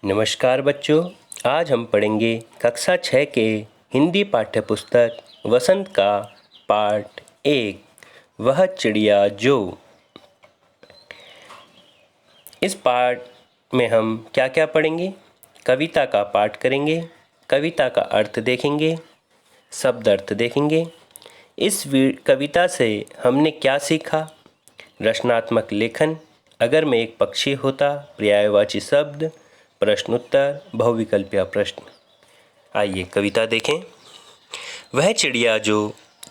नमस्कार बच्चों, आज हम पढ़ेंगे कक्षा 6 के हिंदी पाठ्य पुस्तक वसंत का पाठ 1 वह चिड़िया जो। इस पाठ में हम क्या क्या पढ़ेंगे? कविता का पाठ करेंगे, कविता का अर्थ देखेंगे, शब्द अर्थ देखेंगे। इस कविता से हमने क्या सीखा? रचनात्मक लेखन, अगर मैं एक पक्षी होता, पर्यायवाची शब्द, प्रश्न उत्तर, बहुविकल्पीय प्रश्न। आइए कविता देखें। वह चिड़िया जो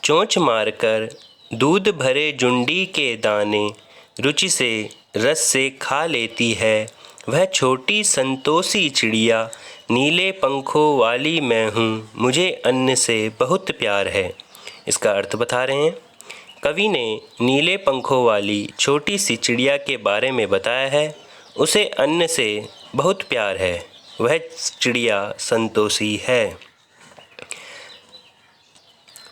चोंच मारकर दूध भरे जुंडी के दाने रुचि से रस से खा लेती है, वह छोटी संतोषी चिड़िया नीले पंखों वाली मैं हूँ, मुझे अन्न से बहुत प्यार है। इसका अर्थ बता रहे हैं। कवि ने नीले पंखों वाली छोटी सी चिड़िया के बारे में बताया है। उसे अन्न से बहुत प्यार है, वह चिड़िया संतोषी है।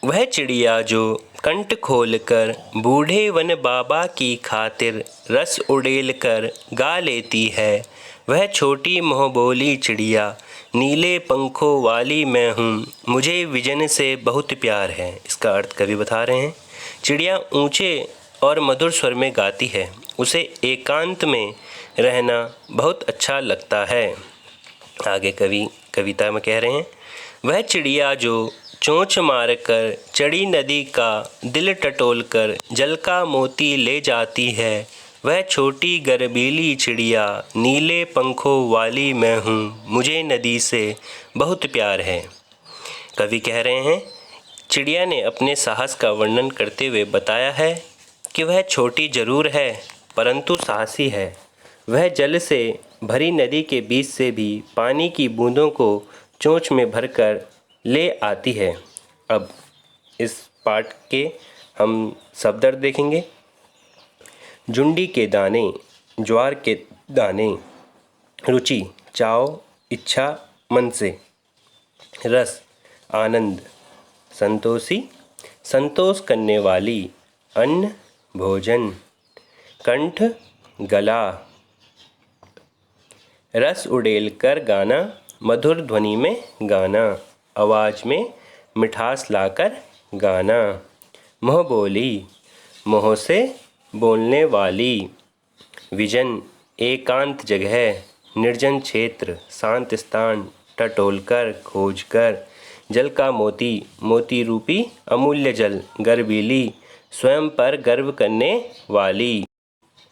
वह चिड़िया जो कंठ खोलकर बूढ़े वन बाबा की खातिर रस उड़ेल कर गा लेती है, वह छोटी मोहबोली चिड़िया नीले पंखों वाली मैं हूँ, मुझे विजन से बहुत प्यार है। इसका अर्थ कवि बता रहे हैं। चिड़िया ऊंचे और मधुर स्वर में गाती है, उसे एकांत में रहना बहुत अच्छा लगता है। आगे कवि कविता में कह रहे हैं, वह चिड़िया जो चोंच मारकर चढ़ी नदी का दिल टटोल कर जल का मोती ले जाती है, वह छोटी गर्बीली चिड़िया नीले पंखों वाली मैं हूँ, मुझे नदी से बहुत प्यार है। कवि कह रहे हैं, चिड़िया ने अपने साहस का वर्णन करते हुए बताया है कि वह छोटी जरूर है परंतु साहसी है। वह जल से भरी नदी के बीच से भी पानी की बूंदों को चोंच में भरकर ले आती है। अब इस पाठ के हम शब्द अर्थ देखेंगे। जुंडी के दाने, ज्वार के दाने। रुचि, चाव, इच्छा, मन से। रस, आनंद। संतोषी, संतोष करने वाली, अन्न, भोजन। कंठ, गला। रस उड़ेल कर गाना, मधुर ध्वनि में गाना, आवाज़ में मिठास लाकर गाना। मोहबोली, मोह से बोलने वाली। विजन, एकांत जगह, निर्जन क्षेत्र, शांत स्थान, टटोलकर, खोजकर। जल का मोती, मोती रूपी अमूल्य जल। गर्वीली, स्वयं पर गर्व करने वाली।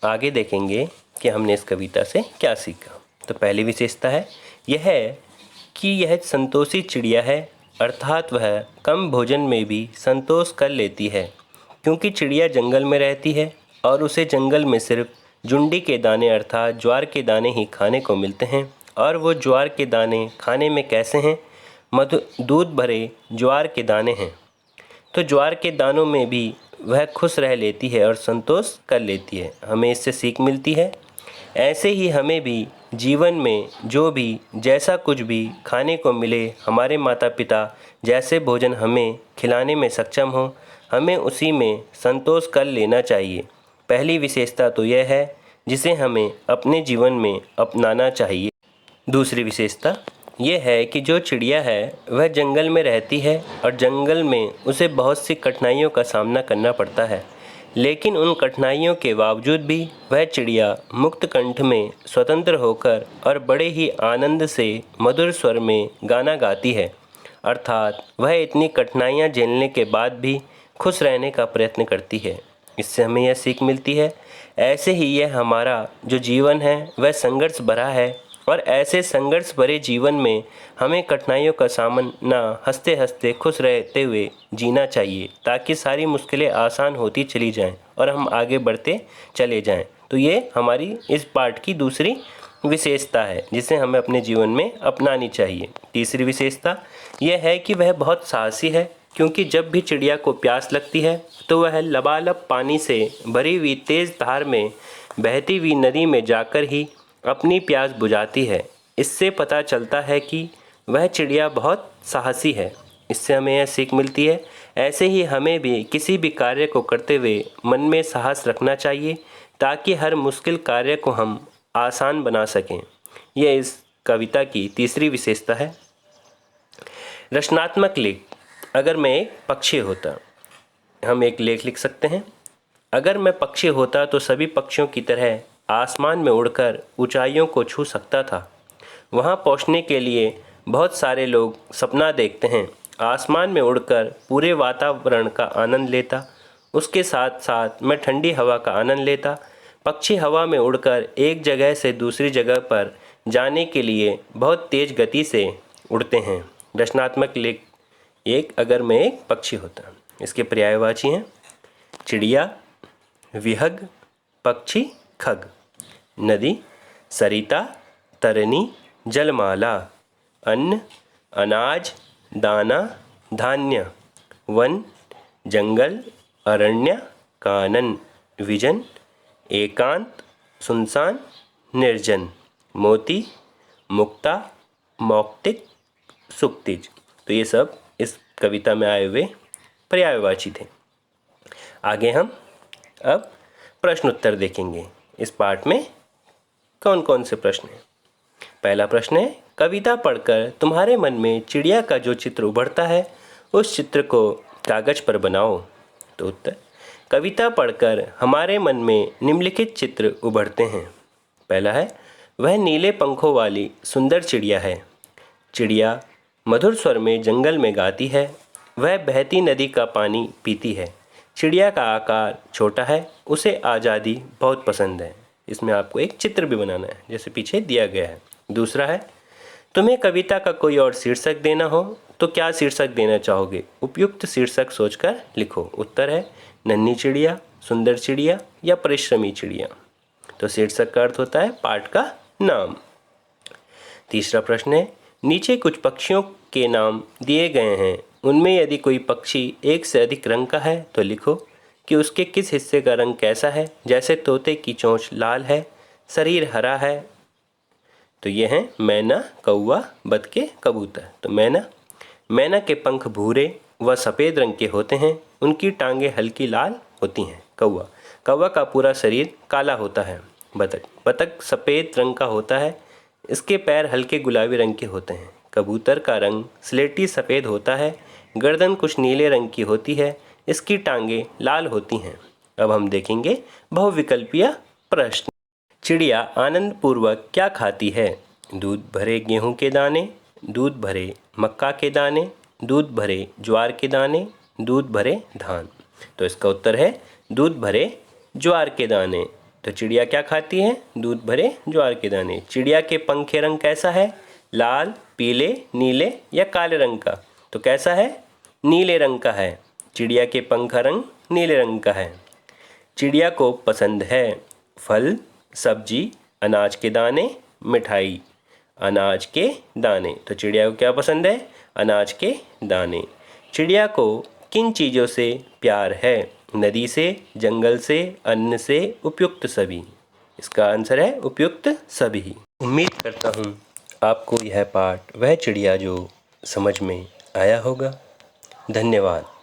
आगे देखेंगे कि हमने इस कविता से क्या सीखा। तो पहली विशेषता है यह है कि यह संतोषी चिड़िया है, अर्थात वह कम भोजन में भी संतोष कर लेती है, क्योंकि चिड़िया जंगल में रहती है और उसे जंगल में सिर्फ जुंडी के दाने अर्थात ज्वार के दाने ही खाने को मिलते हैं। और वो ज्वार के दाने खाने में कैसे हैं? दूध भरे ज्वार के दाने हैं। तो ज्वार के दानों में भी वह खुश रह लेती है और संतोष कर लेती है। हमें इससे सीख मिलती है। ऐसे ही हमें भी जीवन में जो भी जैसा कुछ भी खाने को मिले, हमारे माता पिता जैसे भोजन हमें खिलाने में सक्षम हो, हमें उसी में संतोष कर लेना चाहिए। पहली विशेषता तो यह है जिसे हमें अपने जीवन में अपनाना चाहिए। दूसरी विशेषता यह है कि जो चिड़िया है वह जंगल में रहती है और जंगल में उसे बहुत सी कठिनाइयों का सामना करना पड़ता है, लेकिन उन कठिनाइयों के बावजूद भी वह चिड़िया मुक्त कंठ में स्वतंत्र होकर और बड़े ही आनंद से मधुर स्वर में गाना गाती है। अर्थात वह इतनी कठिनाइयाँ झेलने के बाद भी खुश रहने का प्रयत्न करती है। इससे हमें यह सीख मिलती है। ऐसे ही यह हमारा जो जीवन है वह संघर्ष भरा है और ऐसे संघर्ष भरे जीवन में हमें कठिनाइयों का सामना हंसते हंसते खुश रहते हुए जीना चाहिए, ताकि सारी मुश्किलें आसान होती चली जाएं और हम आगे बढ़ते चले जाएं। तो ये हमारी इस पाठ की दूसरी विशेषता है जिसे हमें अपने जीवन में अपनानी चाहिए। तीसरी विशेषता यह है कि वह बहुत साहसी है, क्योंकि जब भी चिड़िया को प्यास लगती है तो वह लबालब पानी से भरी हुई तेज़ धार में बहती हुई नदी में जाकर ही अपनी प्यास बुझाती है। इससे पता चलता है कि वह चिड़िया बहुत साहसी है। इससे हमें यह सीख मिलती है। ऐसे ही हमें भी किसी भी कार्य को करते हुए मन में साहस रखना चाहिए, ताकि हर मुश्किल कार्य को हम आसान बना सकें। यह इस कविता की तीसरी विशेषता है रचनात्मक लेख। अगर मैं एक पक्षी होता, हम एक लेख लिख सकते हैं। अगर मैं पक्षी होता तो सभी पक्षियों की तरह आसमान में उड़कर ऊंचाइयों को छू सकता था। वहां पहुंचने के लिए बहुत सारे लोग सपना देखते हैं। आसमान में उड़कर पूरे वातावरण का आनंद लेता। उसके साथ साथ मैं ठंडी हवा का आनंद लेता। पक्षी हवा में उड़कर एक जगह से दूसरी जगह पर जाने के लिए बहुत तेज़ गति से उड़ते हैं। रचनात्मक लेख एक, अगर मैं एक पक्षी होता। इसके पर्यायवाची हैं चिड़िया, विहग, पक्षी, खग। नदी, सरिता, तरनी, जलमाला। अन्न, अनाज, दाना, धान्य। वन, जंगल, अरण्य, कानन। विजन, एकांत, सुनसान, निर्जन। मोती, मुक्ता, मौक्तिक, सुक्तिज। तो ये सब इस कविता में आए हुए पर्यायवाची थे। आगे हम अब प्रश्न उत्तर देखेंगे। इस पाठ में कौन कौन से प्रश्न हैं। पहला प्रश्न है, कविता पढ़कर तुम्हारे मन में चिड़िया का जो चित्र उभरता है उस चित्र को कागज पर बनाओ। तो उत्तर, कविता पढ़कर हमारे मन में निम्नलिखित चित्र उभरते हैं। पहला है, वह नीले पंखों वाली सुंदर चिड़िया है। चिड़िया मधुर स्वर में जंगल में गाती है। वह बहती नदी का पानी पीती है। चिड़िया का आकार छोटा है, उसे आज़ादी बहुत पसंद है। इसमें आपको एक चित्र भी बनाना है जैसे पीछे दिया गया है। दूसरा है, तुम्हें कविता का कोई और शीर्षक देना हो तो क्या शीर्षक देना चाहोगे? उपयुक्त शीर्षक सोचकर लिखो। उत्तर है नन्ही चिड़िया, सुंदर चिड़िया या परिश्रमी चिड़िया। तो शीर्षक का अर्थ होता है पाठ का नाम। तीसरा प्रश्न है, नीचे कुछ पक्षियों के नाम दिए गए हैं। उनमें यदि कोई पक्षी एक से अधिक रंग का है तो लिखो कि उसके किस हिस्से का रंग कैसा है। जैसे तोते की चोंच लाल है, शरीर हरा है। तो ये हैं मैना, कौवा, बतखे, कबूतर। तो मैना के पंख भूरे व सफ़ेद रंग के होते हैं। उनकी टांगें हल्की लाल होती हैं। कौवा का पूरा शरीर काला होता है। बतख सफ़ेद रंग का होता है। इसके पैर हल्के गुलाबी रंग के होते हैं। कबूतर का रंग स्लेटी सफ़ेद होता है। गर्दन कुछ नीले रंग की होती है। इसकी टांगें लाल होती हैं। अब हम देखेंगे बहुविकल्पीय प्रश्न। चिड़िया आनंदपूर्वक क्या खाती है? दूध भरे गेहूं के दाने, दूध भरे मक्का के दाने, दूध भरे ज्वार के दाने, दूध भरे धान। तो इसका उत्तर है दूध भरे ज्वार के दाने। तो चिड़िया क्या खाती है? दूध भरे ज्वार के दाने। चिड़िया के पंख के रंग कैसा है? लाल, पीले, नीले या काले रंग का? तो कैसा है? नीले रंग का है। चिड़िया के पंख का रंग नीले रंग का है। चिड़िया को पसंद है फल, सब्जी, अनाज के दाने, मिठाई। अनाज के दाने। तो चिड़िया को क्या पसंद है? अनाज के दाने। चिड़िया को किन चीज़ों से प्यार है? नदी से, जंगल से, अन्न से, उपयुक्त सभी। इसका आंसर है उपयुक्त सभी। उम्मीद करता हूँ आपको यह पाठ वह चिड़िया जो समझ में आया होगा। धन्यवाद।